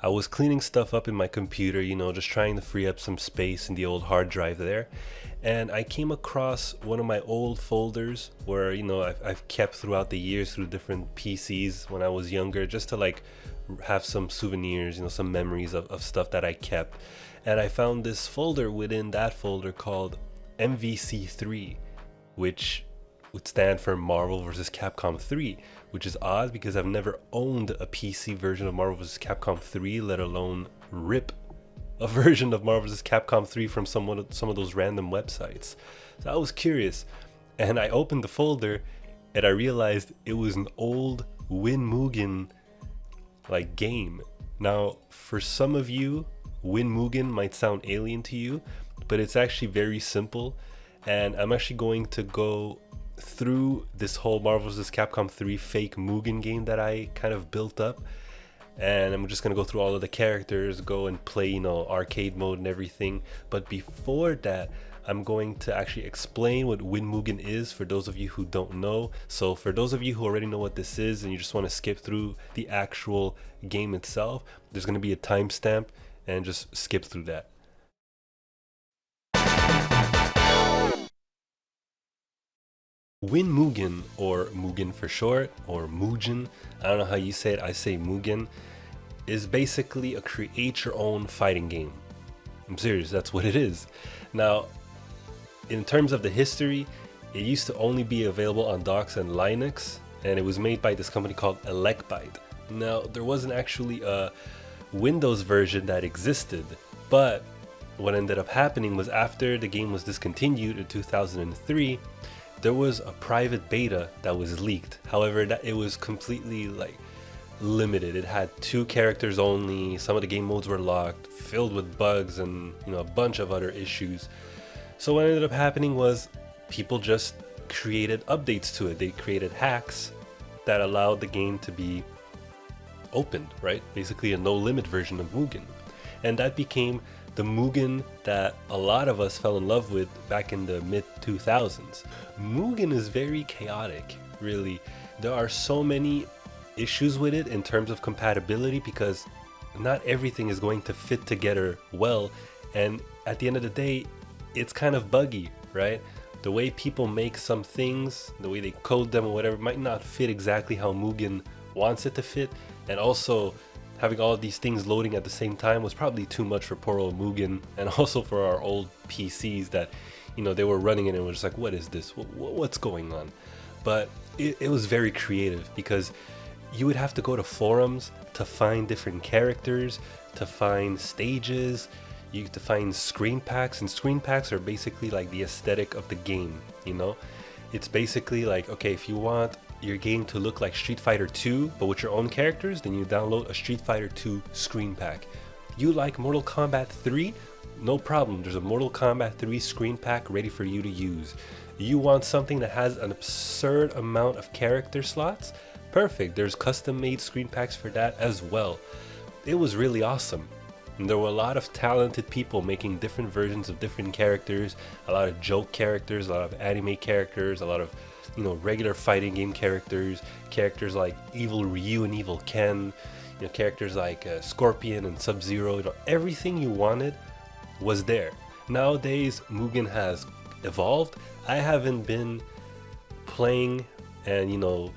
I was cleaning stuff up in my computer, just trying to free up some space in the old hard drive there. And I came across one of my old folders where, I've kept throughout the years through different PCs when I was younger, just to like have some souvenirs, some memories of stuff that I kept. And I found this folder within that folder called MVC3, which would stand for Marvel vs. Capcom 3, which is odd because I've never owned a PC version of Marvel vs. Capcom 3, let alone rip a version of Marvel vs. Capcom 3 from some of those random websites. So I was curious, and I opened the folder, and I realized it was an old Mugen like game. Now, for some of you, Mugen might sound alien to you, but it's actually very simple, and I'm actually going to go through this whole Marvel vs. Capcom 3 fake Mugen game that I kind of built up, and I'm just gonna go through all of the characters, go and play arcade mode and everything. But before that, I'm going to actually explain what Mugen is for those of you who don't know. So for those of you who already know what this is and you just want to skip through the actual game itself, there's going to be a timestamp, and just skip through that. Mugen, or Mugen for short, or Mugen, I don't know how you say it, I say Mugen, is basically a create your own fighting game. I'm serious, that's what it is. Now, in terms of the history, it used to only be available on DOS and Linux, and it was made by this company called Elecbyte. Now, there wasn't actually a Windows version that existed, but what ended up happening was after the game was discontinued in 2003, there was a private beta that was leaked. However, it was completely limited. It had 2 characters only. Some of the game modes were locked, filled with bugs, and a bunch of other issues. So what ended up happening was people just created updates to it. They created hacks that allowed the game to be opened, right? Basically a no-limit version of Mugen. And that became the Mugen that a lot of us fell in love with back in the mid-2000s. Mugen is very chaotic, really. There are so many issues with it in terms of compatibility because not everything is going to fit together well, and at the end of the day, it's kind of buggy, right? The way people make some things, the way they code them or whatever, might not fit exactly how Mugen wants it to fit, and also having all of these things loading at the same time was probably too much for poor old Mugen, and also for our old PCs that, they were running it and were just like, what is this? What's going on? But it was very creative because you would have to go to forums to find different characters, to find stages, you to find screen packs, and screen packs are basically like the aesthetic of the game, It's basically like, okay, if you want your game to look like Street Fighter 2 but with your own characters, then you download a Street Fighter 2 screen pack. You like Mortal Kombat 3? No problem, there's a Mortal Kombat 3 screen pack ready for you to use. You want something that has an absurd amount of character slots? Perfect, there's custom made screen packs for that as well. It was really awesome. And there were a lot of talented people making different versions of different characters, a lot of joke characters, a lot of anime characters, a lot of regular fighting game characters like Evil Ryu and Evil Ken, characters like Scorpion and Sub-Zero. Everything you wanted was there. Nowadays, Mugen has evolved. I haven't been playing and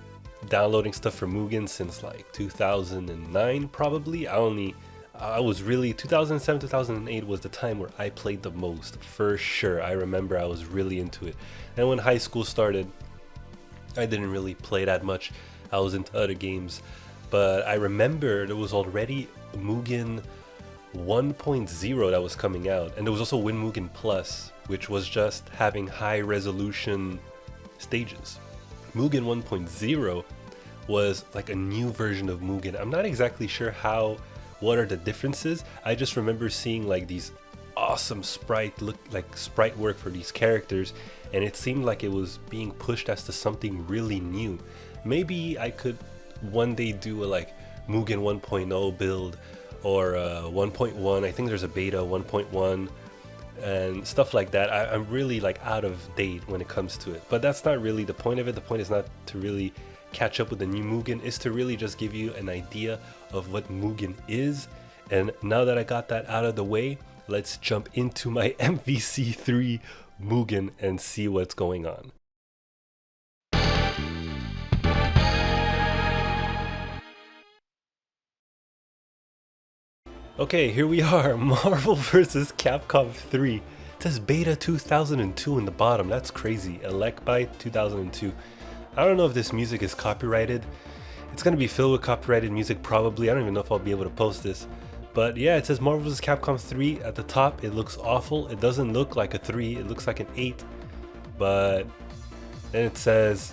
downloading stuff for Mugen since 2009 probably. I was really 2007, 2008 was the time where I played the most, for sure. I remember I was really into it. And when high school started, I didn't really play that much. I was into other games. But I remember there was already Mugen 1.0 that was coming out. And there was also Mugen Plus, which was just having high resolution stages. Mugen 1.0 was like a new version of Mugen. I'm not exactly sure what are the differences. I just remember seeing these awesome sprite work for these characters, and it seemed like it was being pushed as to something really new. Maybe I could one day do a Mugen 1.0 build, or 1.1. I think there's a beta 1.1 and stuff like that. I'm really out of date when it comes to it, but that's not really the point of it. The point is not to really catch up with the new Mugen, is to really just give you an idea of what Mugen is And now that I got that out of the way, let's jump into my MVC3 Mugen and see what's going on. Okay, here we are, Marvel vs. Capcom 3. It says Beta 2002 in the bottom, that's crazy. Elect by 2002. I don't know if this music is copyrighted. It's gonna be filled with copyrighted music probably. I don't even know if I'll be able to post this. But yeah, it says Marvel vs. Capcom 3 at the top. It looks awful. It doesn't look like a 3, it looks like an 8. But then it says,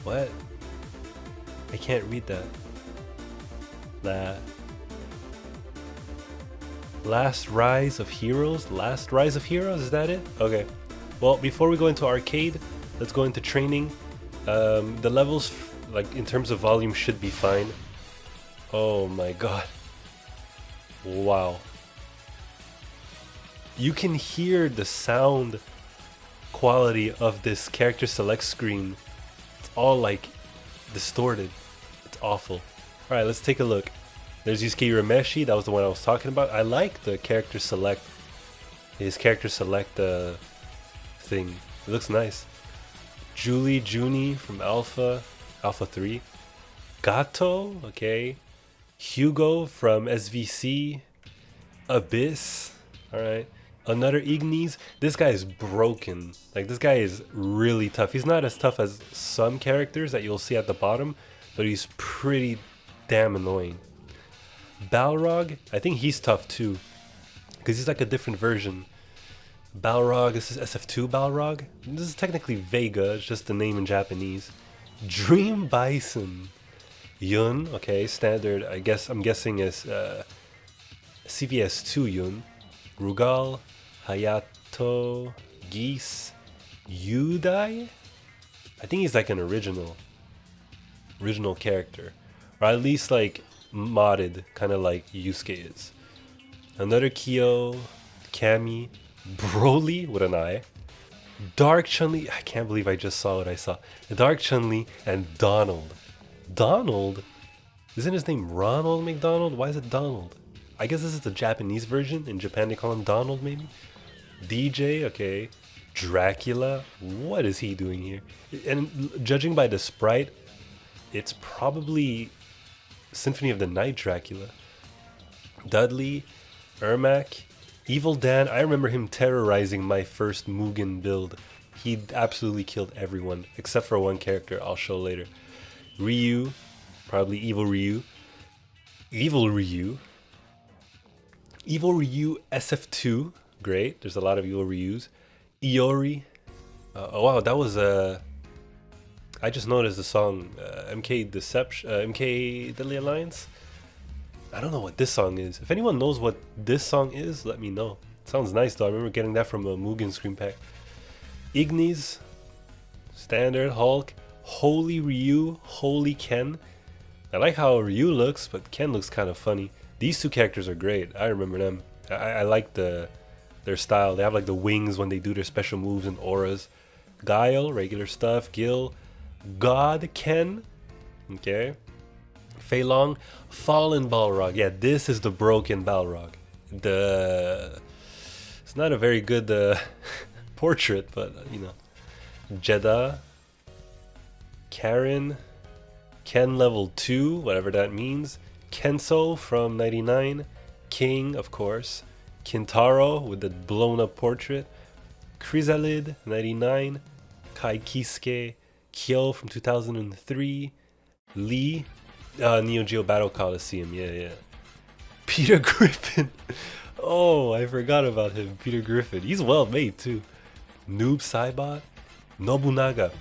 what? I can't read that. Last Rise of Heroes? Last Rise of Heroes? Is that it? Okay. Well, before we go into arcade, let's go into training. The levels, like in terms of volume, should be fine. Oh my god. Wow. You can hear the sound quality of this character select screen. It's all like distorted. It's awful. Alright, let's take a look. There's Yusuke Urameshi, that was the one I was talking about. I like the character select, his character select thing. It looks nice. Junie from Alpha 3. Gato, okay. Hugo from SVC. Abyss, alright. Another Ignis. This guy is broken. Like, this guy is really tough. He's not as tough as some characters that you'll see at the bottom, but he's pretty damn annoying. Balrog, I think he's tough too, because he's like a different version. Balrog, this is SF2 Balrog. This is technically Vega, it's just the name in Japanese. Dream Bison. Yun, okay, standard, I'm guessing is CVS2 Yun. Rugal, Hayato, Geese, Yudai? I think he's like an original character. Or at least like modded, kind of like Yusuke is. Another Kyo, Kami, Broly with an eye, Dark Chun-Li, I can't believe I just saw what I saw. Dark Chun-Li and Donald. Donald? Isn't his name Ronald McDonald? Why is it Donald? I guess this is the Japanese version. In Japan they call him Donald maybe? DJ, okay. Dracula, what is he doing here? And judging by the sprite, it's probably Symphony of the Night Dracula. Dudley, Ermac, Evil Dan. I remember him terrorizing my first Mugen build. He absolutely killed everyone, except for one character I'll show later. Ryu, probably Evil Ryu. Evil Ryu SF2, great. There's a lot of Evil Ryus. Iori. Oh wow, that was I just noticed the song MK Deadly Alliance. I don't know what this song is. If anyone knows what this song is, let me know. It sounds nice though. I remember getting that from a Mugen screen pack. Ignis, standard Hulk, Holy Ryu, Holy Ken. I like how Ryu looks, but Ken looks kind of funny. These two characters are great. I remember them. I like their style. They have like the wings when they do their special moves and auras. Guile, regular stuff. Gil, God Ken, okay. Fei Long, Fallen Balrog. Yeah, this is the broken Balrog. It's not a very good portrait, but you know. Jeddah, Karen, Ken level 2, whatever that means. Kenso from 99, King, of course. Kintaro with the blown up portrait. Chrysalid, 99, Kai Kisuke, Kyo from 2003, Lee, Neo Geo Battle Coliseum, yeah. Peter Griffin, oh, I forgot about him, Peter Griffin, he's well made too. Noob Saibot, Nobunaga,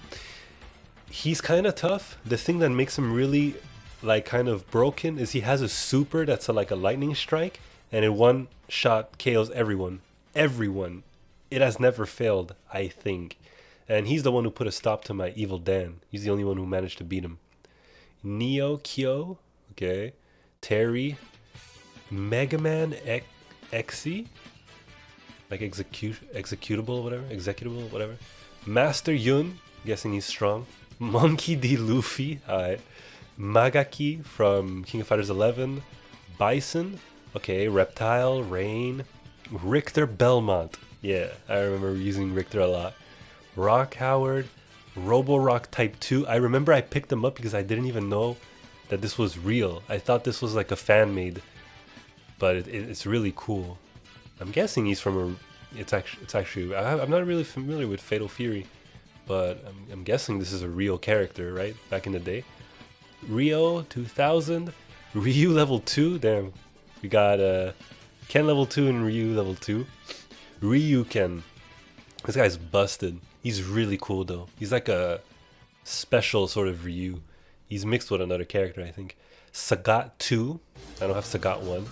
he's kind of tough. The thing that makes him really like kind of broken is he has a super that's like a lightning strike, and in one shot KOs everyone. It has never failed, I think. And he's the one who put a stop to my Evil Dan. He's the only one who managed to beat him. Neo Kyo, okay. Terry, Mega Man Xe, like executable, whatever. Master Yun, guessing he's strong. Monkey D. Luffy, alright. Magaki from King of Fighters 11. Bison, okay, Reptile, Rain, Richter Belmont. Yeah, I remember using Richter a lot. Rock Howard, Roborock Type 2. I remember I picked them up because I didn't even know that this was real. I thought this was like a fan made, but it's really cool. I'm guessing he's from a. It's actually. I'm not really familiar with Fatal Fury, but I'm guessing this is a real character, right? Back in the day. Rio 2000, Ryu level 2. Damn, we got Ken level 2 and Ryu level 2. Ryu Ken. This guy's busted. He's really cool though. He's like a special sort of Ryu. He's mixed with another character, I think. Sagat 2. I don't have Sagat 1.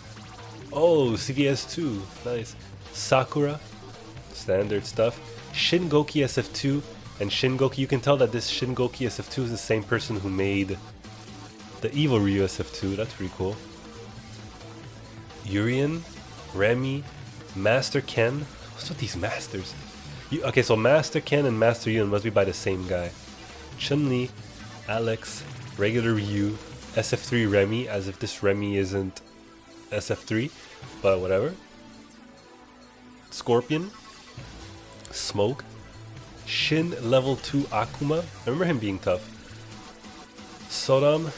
Oh, CVS 2. Nice. Sakura. Standard stuff. Shingoki SF2 and Shingoki. You can tell that this Shingoki SF2 is the same person who made the evil Ryu SF2. That's pretty cool. Urien, Remy, Master Ken. What's with these masters? Okay, so Master Ken and Master Yun must be by the same guy. Chun-Li, Alex, regular Ryu, SF3 Remy, as if this Remy isn't SF3, but whatever. Scorpion, Smoke, Shin level 2 Akuma. I remember him being tough. Sodom,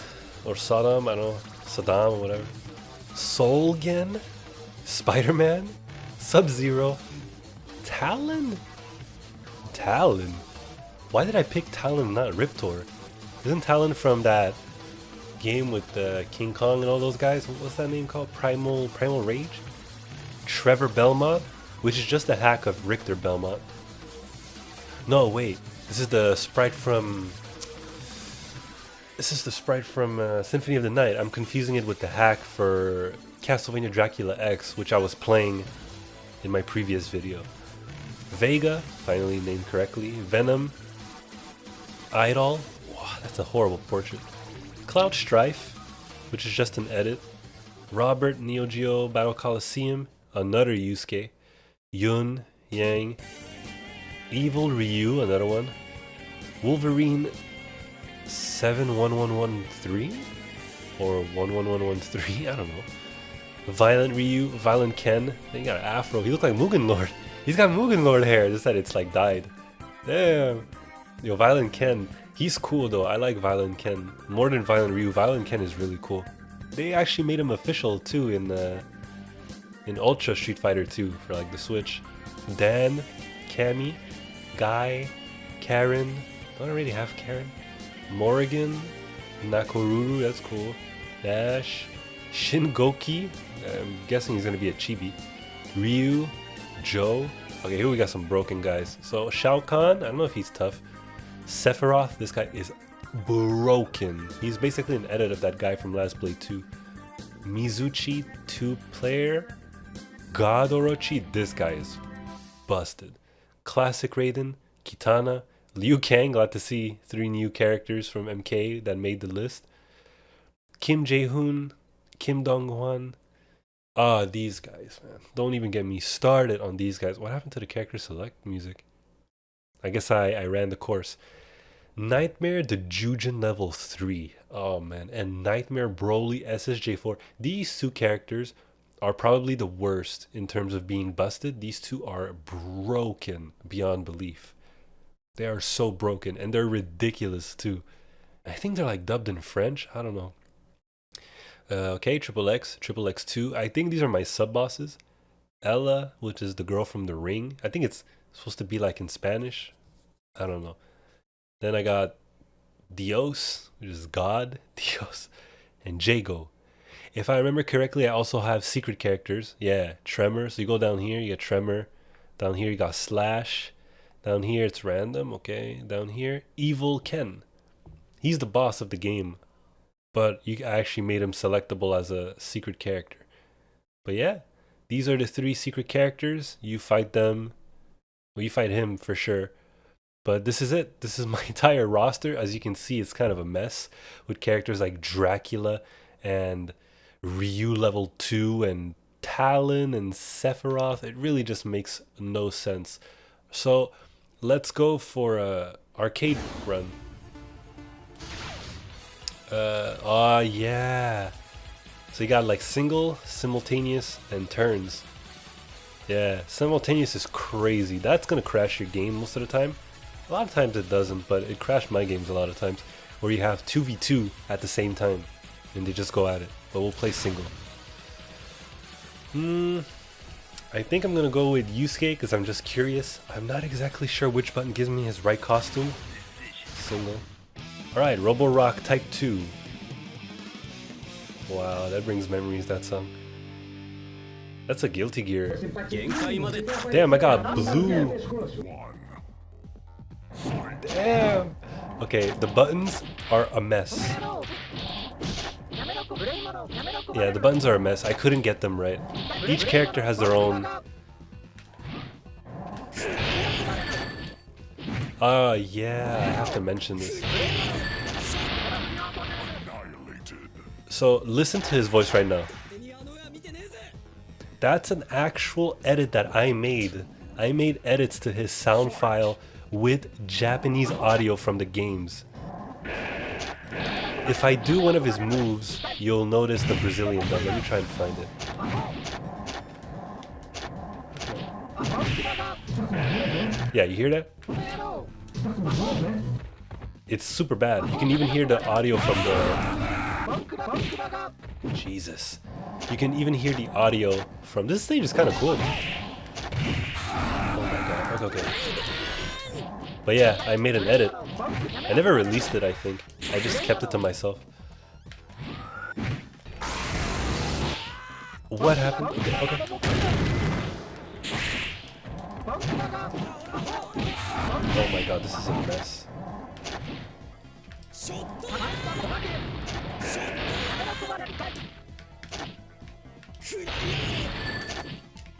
or Sodom, I don't know, Saddam or whatever. Solgen, Spider-Man, Sub-Zero, Talon? Talon? Why did I pick Talon, not Riptor? Isn't Talon from that game with King Kong and all those guys? What's that name called? Primal Rage? Trevor Belmont, which is just a hack of Richter Belmont. No, wait. This is the sprite from Symphony of the Night. I'm confusing it with the hack for Castlevania Dracula X, which I was playing in my previous video. Vega, finally named correctly. Venom. Idol. Wow, that's a horrible portrait. Cloud Strife, which is just an edit. Robert, Neo Geo, Battle Coliseum. Another Yusuke. Yun, Yang. Evil Ryu, another one. Wolverine 71113 or 11113, I don't know. Violent Ryu, Violent Ken. Then you got an afro. He looked like Mugen Lord. He's got Mugen Lord hair, just that it's like dyed. Damn. Yo, Violent Ken. He's cool though. I like Violent Ken more than Violent Ryu. Violent Ken is really cool. They actually made him official too in Ultra Street Fighter 2 for like the Switch. Dan, Cammy, Guy, Karen. Don't I already have Karen? Morrigan, Nakoruru, that's cool. Nash, Shingoki. I'm guessing he's gonna be a chibi. Ryu, Joe. Okay, here we got some broken guys. So Shao Kahn, I don't know if he's tough. Sephiroth, this guy is broken. He's basically an edit of that guy from Last Blade 2. Mizuchi, 2-player. God Orochi, this guy is busted. Classic Raiden, Kitana, Liu Kang, glad to see 3 new characters from MK that made the list. Kim Jae-hoon, Kim Dong-hwan. These guys, man. Don't even get me started on these guys. What happened to the character select music? I guess I ran the course. Nightmare the Jujin level 3. Oh man. And Nightmare Broly SSJ4. These 2 characters are probably the worst in terms of being busted. These 2 are broken beyond belief. They are so broken and they're ridiculous too. I think they're like dubbed in French. I don't know. Okay, Triple X2. I think these are my sub bosses. Ella, which is the girl from The Ring. I think it's supposed to be like in Spanish. I don't know. Then I got Dios, which is God, Dios, and Jago. If I remember correctly, I also have secret characters. Yeah, Tremor. So you go down here, you get Tremor. Down here, you got Slash. Down here, it's random. Okay, down here, Evil Ken. He's the boss of the game, but you actually made him selectable as a secret character. But yeah, these are the 3 secret characters. You fight them. Well, you fight him for sure. But this is it. This is my entire roster. As you can see, it's kind of a mess with characters like Dracula and Ryu level 2 and Talon and Sephiroth. It really just makes no sense. So let's go for a arcade run. Oh yeah. So you got like single, simultaneous, and turns. Yeah, simultaneous is crazy. That's gonna crash your game most of the time. A lot of times it doesn't, but it crashed my games a lot of times. Where you have 2v2 at the same time, and they just go at it. But we'll play single. I think I'm gonna go with Yusuke because I'm just curious. I'm not exactly sure which button gives me his right costume. Single. Alright, Roborock Type 2. Wow, that brings memories, that song. That's a Guilty Gear. Damn, I got blue. Damn. Okay, the buttons are a mess. Yeah, the buttons are a mess. I couldn't get them right. Each character has their own. Yeah, I have to mention this. So listen to his voice right now. That's an actual edit that I made. I made edits to his sound file with Japanese audio from the games. If I do one of his moves, you'll notice the Brazilian dub. Let me try and find it. Yeah, you hear that? It's super bad. You can even hear the audio from the... Jesus. You can even hear the audio from... This stage is kind of cool. Oh my god. Okay. But yeah, I made an edit. I never released it, I think. I just kept it to myself. What happened? Okay. Oh my god, this is a mess.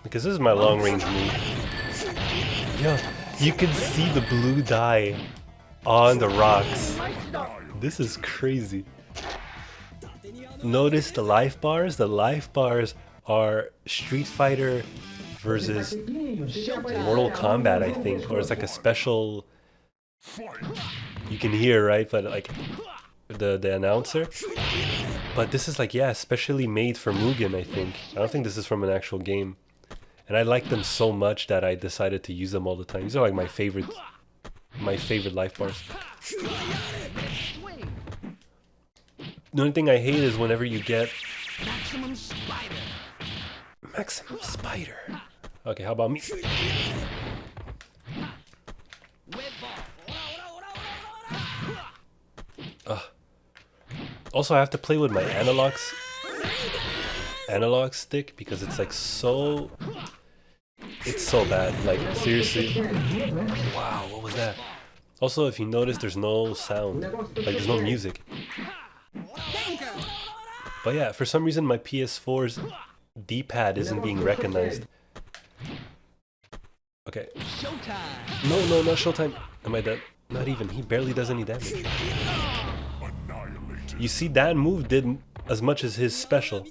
Because this is my long range move. Yo, you can see the blue dye on the rocks. This is crazy. Notice the life bars? The life bars are Street Fighter versus Mortal Kombat, I think. Or it's like a special... You can hear, right? But like the announcer. But this is like, yeah, specially made for Mugen, I think. I don't think this is from an actual game. And I like them so much that I decided to use them all the time. These are like my favorite life bars. The only thing I hate is whenever you get Maximum Spider. Okay, how about me? Also, I have to play with my analog stick because it's like so... It's so bad, like seriously. Wow, what was that? Also, if you notice, there's no sound, like there's no music. But yeah, for some reason my PS4's D-pad isn't being recognized. Okay. No, not Showtime. Am I dead? Not even. He barely does any damage. You see, that move did as much as his special.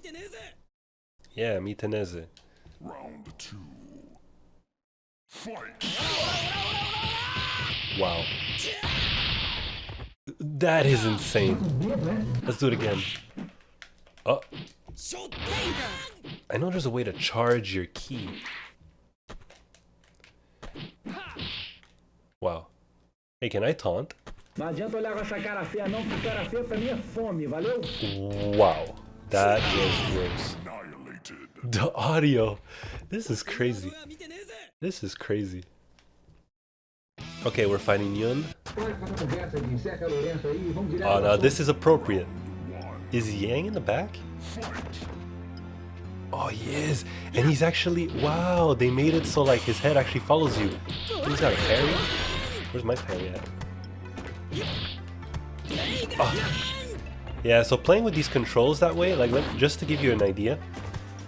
Yeah, Miteneze. Round 2. Fight. Wow. That is insane. Let's do it again. Oh. I know there's a way to charge your key. Wow. Hey, can I taunt? Wow. That was gross. The audio. This is crazy. This is crazy. Okay, we're fighting Yun. Oh, now this is appropriate. Is Yang in the back? Oh, he is. And he's actually... Wow, they made it so like his head actually follows you. He's got a parry? Where's my parry at? Oh. Yeah, so playing with these controls that way, like just to give you an idea,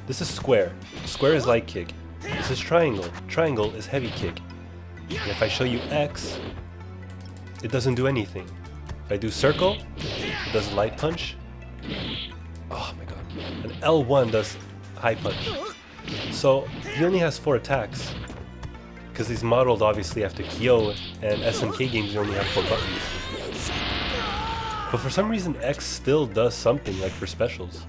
this is square. Square is light kick. This is triangle. Triangle is heavy kick. And if I show you X, it doesn't do anything. If I do circle, it does light punch. Oh my god. And L1 does high punch. So he only has 4 attacks. Because he's modeled obviously after Kyo, and SNK games only have 4 buttons. But for some reason X still does something, like for specials.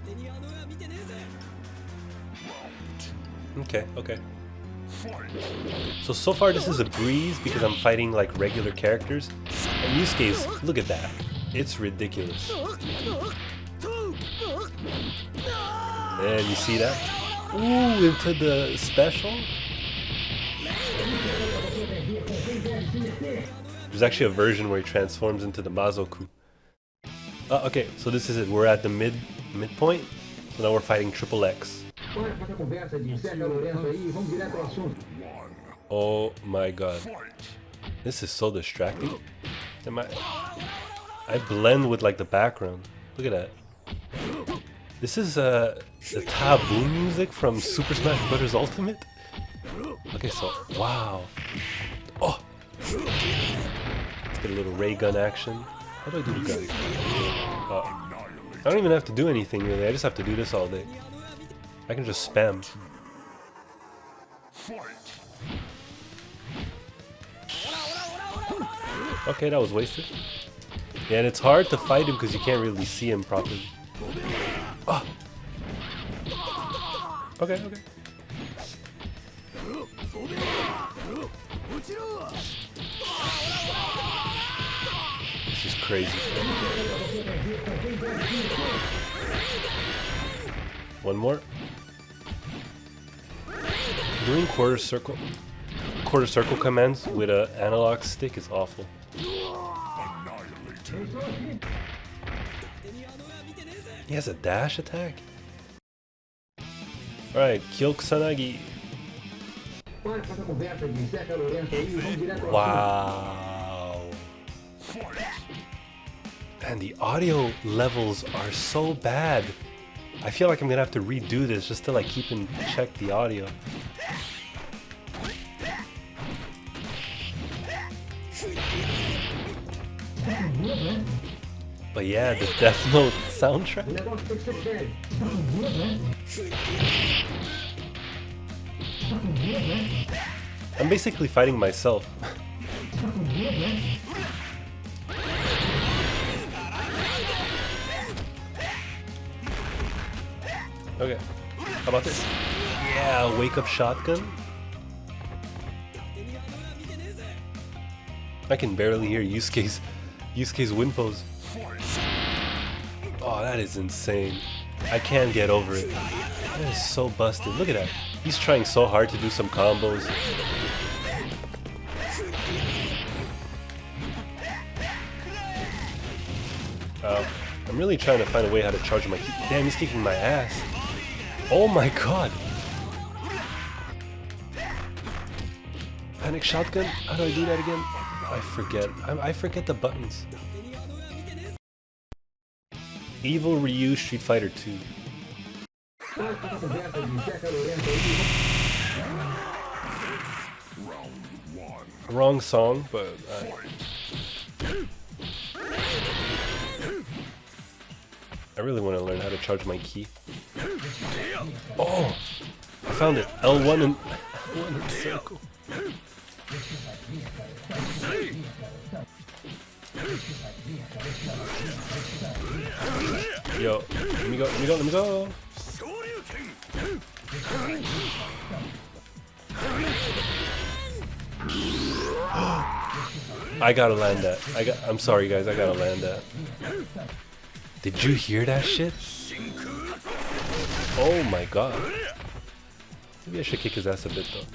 Okay, okay. So far this is a breeze because I'm fighting like regular characters. And Yusuke's, look at that. It's ridiculous. And you see that? Ooh, into the special? There's actually a version where he transforms into the Mazoku. Okay, so this is it. We're at the midpoint. So now we're fighting Triple X. Oh my god. This is so distracting. I blend with like the background. Look at that. This is the taboo music from Super Smash Bros. Ultimate. Okay, so wow. Oh, let's get a little ray gun action. How do I do the gun? I don't even have to do anything really. I just have to do this all day. I can just spam. Okay, that was wasted. Yeah, and it's hard to fight him because you can't really see him properly. Oh. Okay, okay. This is crazy. One more. Doing quarter circle commands with an analog stick is awful. He has a dash attack? Alright, Kyokusanagi. Wow. And the audio levels are so bad. I feel like I'm gonna have to redo this just to like keep in check the audio. But yeah, the Death Note soundtrack. I'm basically fighting myself. Okay, how about this? Yeah, wake up shotgun. I can barely hear Yusuke's wind pose. Oh, that is insane. I can't get over it. That is so busted. Look at that. He's trying so hard to do some combos. I'm really trying to find a way how to charge my ki. Damn, he's kicking my ass. Oh my god. Panic shotgun? How do I do that again? I forget. I forget the buttons. Evil Ryu Street Fighter 2. Wrong song, but I really want to learn how to charge my ki. Oh, I found it. L1 and L1 in circle. Yo, let me go. I gotta land that. I'm sorry guys, I gotta land that. Did you hear that shit? Oh my god. Maybe I should kick his ass a bit though.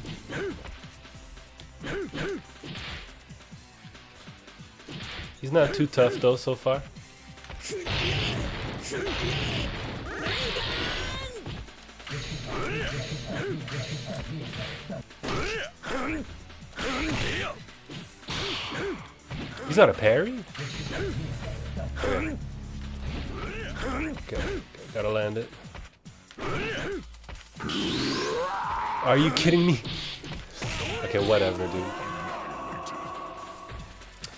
He's not too tough though so far. He's not a parry? Okay, gotta land it. Are you kidding me? Okay, whatever, dude.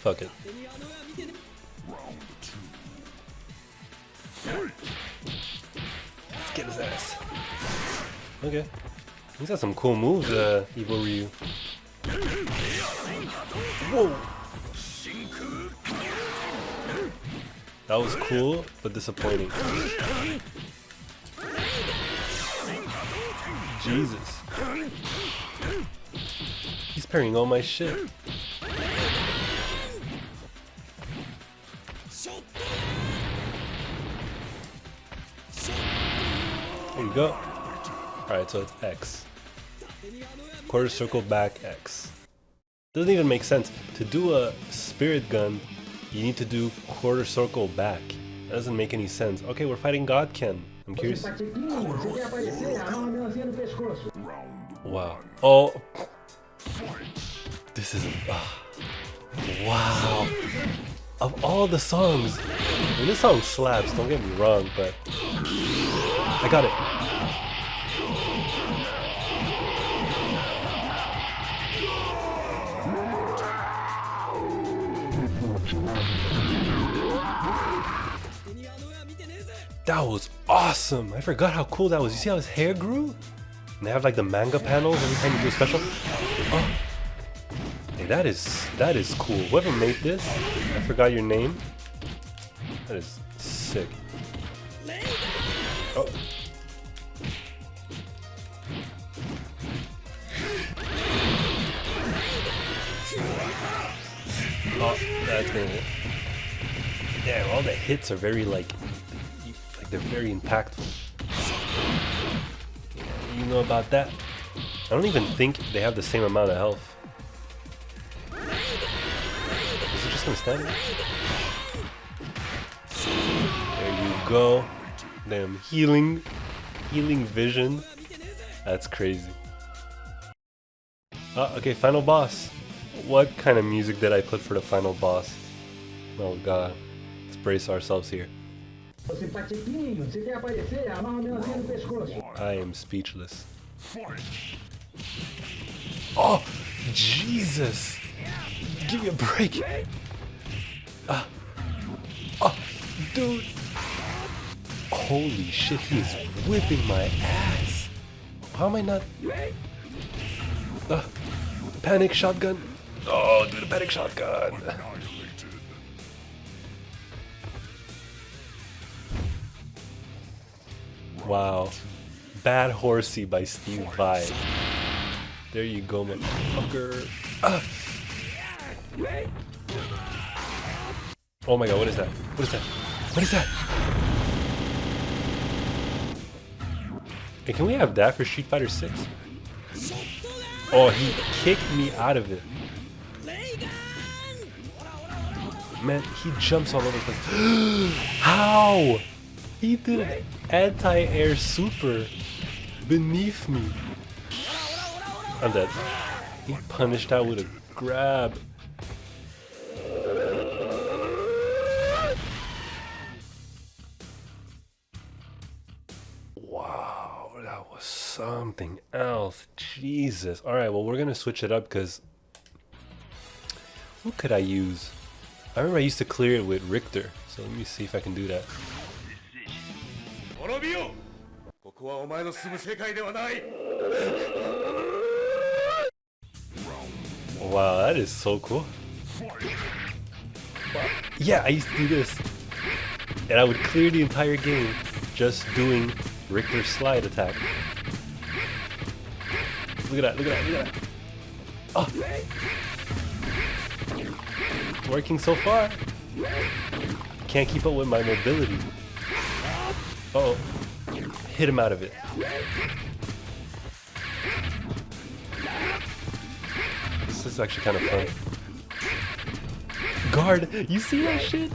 Fuck it. Let's get his ass. Okay. He's got some cool moves, Evil Ryu. Whoa! That was cool, but disappointing. Jesus. He's parrying all my shit. There you go. Alright, so it's X. Quarter circle back X. Doesn't even make sense. To do a spirit gun, you need to do quarter circle back. That doesn't make any sense. Okay, we're fighting Godken. I'm curious. Wow. Oh. This is... wow. Of all the songs, I mean, this song slaps, don't get me wrong, but I got it. That was awesome. I forgot how cool that was. You see how his hair grew? And they have like the manga panels every time you do a special. Oh. Hey, that is cool. Whoever made this, I forgot your name. That is sick. Oh. Oh, that's gonna hit. Damn, all the hits are very like they're very impactful. You know about that? I don't even think they have the same amount of health. Is it just gonna stand there? There you go. Damn, healing vision. That's crazy. Okay, final boss. What kind of music did I put for the final boss? Oh god. Let's brace ourselves here. I am speechless. Oh, Jesus! Give me a break! Oh, dude! Holy shit, he is whipping my ass! How am I not... panic shotgun! Oh, dude, a panic shotgun! Wow. Bad Horsey by Steve Vai. There you go, motherfucker. Oh my god, what is that? What is that? What is that? Hey, can we have that for Street Fighter 6? Oh, he kicked me out of it. Man, he jumps all over the place. How? He did an anti-air super beneath me. I'm dead. He punished out with a grab. Wow, that was something else. Jesus. Alright, well, we're gonna switch it up because... who could I use? I remember I used to clear it with Richter, so let me see if I can do that. Wow, that is so cool. Yeah, I used to do this. And I would clear the entire game just doing Richter's slide attack. Look at that, look at that, look at that. Oh. It's working so far. Can't keep up with my mobility. Uh-oh. Hit him out of it. This is actually kind of fun. Guard! You see that shit?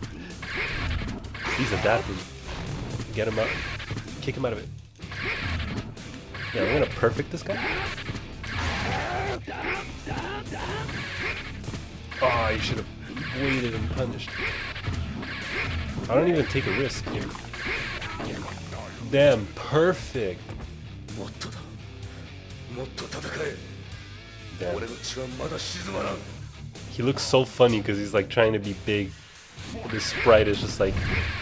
He's adapting. Get him out. Kick him out of it. Yeah, we're gonna perfect this guy. Oh, you should have waited and punished. I don't even take a risk here. Damn, perfect. Damn. He looks so funny because he's like trying to be big. This sprite is just like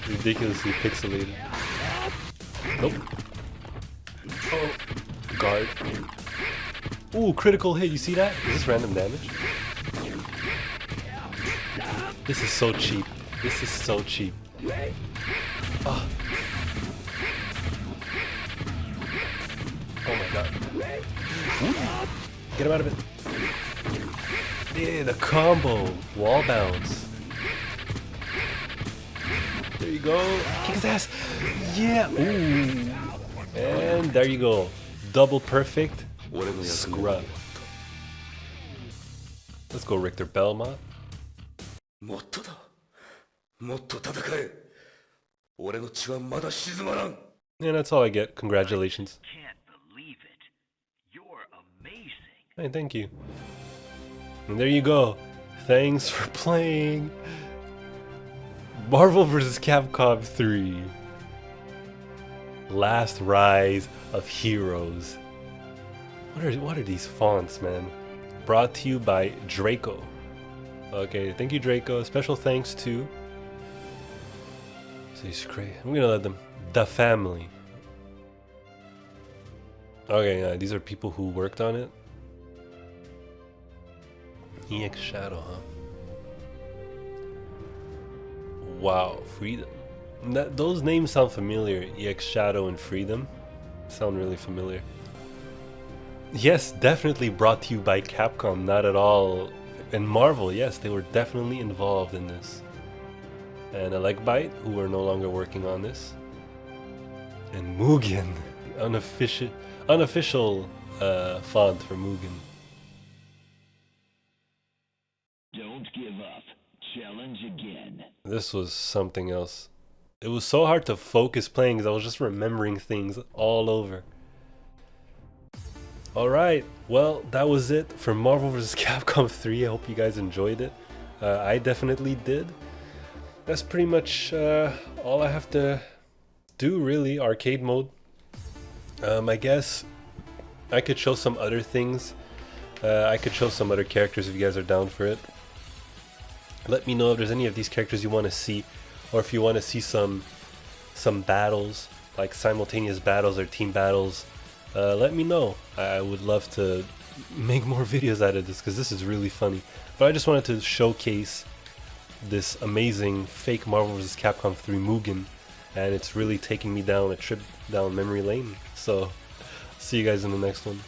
ridiculously pixelated. Nope. Oh, guard. Ooh, critical hit. You see that? Is this random damage? This is so cheap. This is so cheap. Oh. Oh my god. Get him out of it. Yeah, the combo. Wall bounce. There you go. Kick his ass. Yeah. Ooh. And there you go. Double perfect. Scrub. Let's go, Richter Belmont. Yeah, that's all I get. Congratulations. Can't believe it. You're amazing. Hey, thank you. And there you go. Thanks for playing Marvel vs. Capcom 3. Last Rise of Heroes. What are these fonts, man? Brought to you by Draco. Okay, thank you, Draco. Special thanks to... I'm gonna let them... The family. Okay, these are people who worked on it. EX Shadow, huh? Wow, Freedom. Those names sound familiar. EX Shadow and Freedom sound really familiar. Yes, definitely brought to you by Capcom, not at all. And Marvel, yes, they were definitely involved in this. And Elegbite, who are no longer working on this. And Mugen, the unofficial font for Mugen. Don't give up. Challenge again. This was something else. It was so hard to focus playing because I was just remembering things all over. Alright, well, that was it for Marvel vs. Capcom 3. I hope you guys enjoyed it. I definitely did. That's pretty much all I have to do, really. Arcade mode. I guess I could show some other things. I could show some other characters if you guys are down for it. Let me know if there's any of these characters you want to see, or if you want to see some battles, like simultaneous battles or team battles. Let me know. I would love to make more videos out of this because this is really funny. But I just wanted to showcase this amazing fake Marvel vs. Capcom 3 Mugen, and it's really taking me down a trip down memory lane. So, see you guys in the next one.